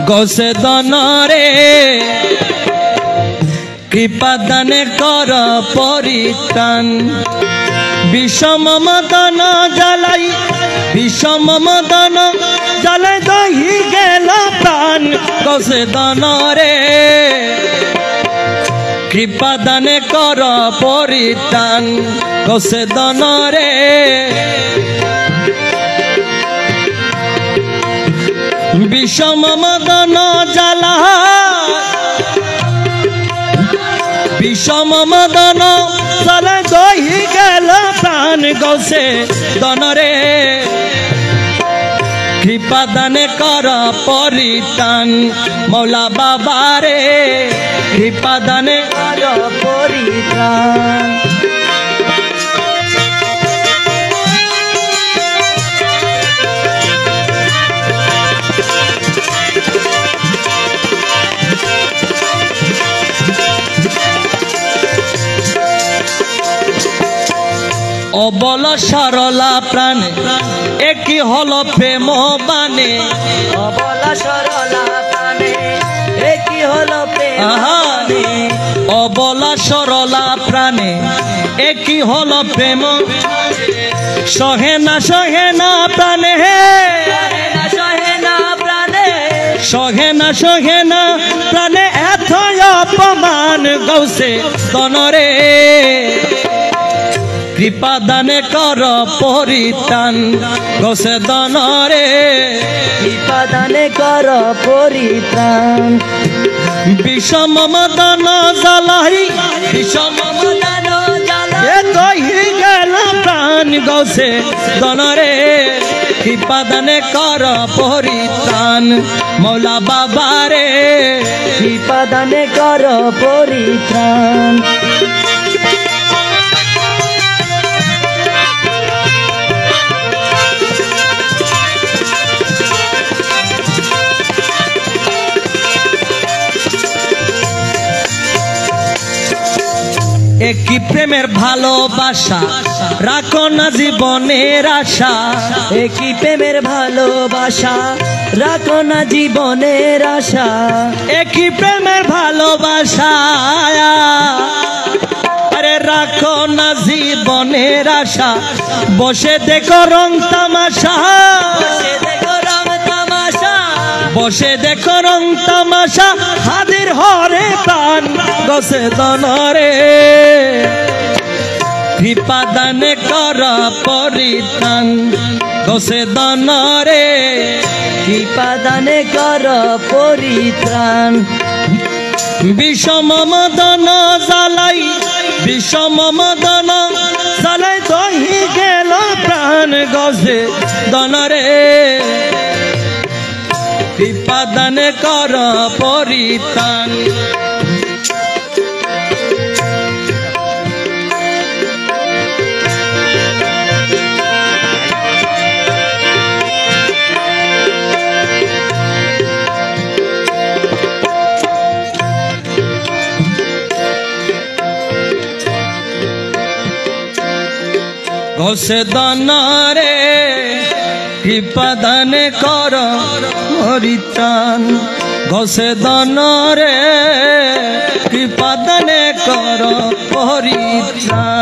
গৌসে দনরে কৃপা দানে কর পরিত্রাণ বিষম মদন জ্বালাই বিষম মদন জ্বালাই দহি গেল প্রাণ গৌসে দনরে কৃপা দানে কর পরিত্রাণ গৌসে দনরে বিষম মদন জ্বালা বিষম মদন জ্বালা দহি গেল প্রাণ গৌসে দনরে কৃপা দানে কর পরিত্রাণ মৌলা বাবারে কৃপা দানে কর পরিত্রাণ অবল সরলা প্রাণে একই হল প্রেম বানে অবল সরলা প্রাণে একই হল প্রেম বানে অবল সরলা প্রাণে একই হল প্রেম সহে না প্রাণে সহে না প্রাণে সহে না প্রাণে এত অপমান গৌসে দনরে কৃপা দানে কর পরিত্রাণ গৌসে দনরে কৃপা দানে কর পরিত্রাণ বিষম মদন জ্বালাই বিষম মদন জ্বালাই দহি গেল প্রাণ গৌসে দনরে কৃপা দানে কর পরিত্রাণ মৌলা বাবারে কৃপা দানে কর পরিত্রাণ একই প্রেমের ভালোবাসা রাখো না জীবনের আশা একই প্রেমের ভালোবাসা রাখো না জীবনের আশা একই প্রেমের ভালোবাসা আরে রাখো না জীবনের আশা বসে দেখো রং তামাশা বসে দেখো রং তামাশা হাজির হরে প্রাণ গৌসে দনরে কৃপা দানে কর পরিত্রাণ গৌসে দনরে কৃপা দানে কর পরিত্রাণ বিষম মদন জ্বালাই বিষম মদন জ্বালাই দহি গেল প্রাণ গৌসে দনরে কৃপা দানে কর পরিত্রাণ গৌসে দনরে কৃপা দানে কর পরিত্রাণ গৌসে দনরে কৃপা দানে কর পরিত্রাণ।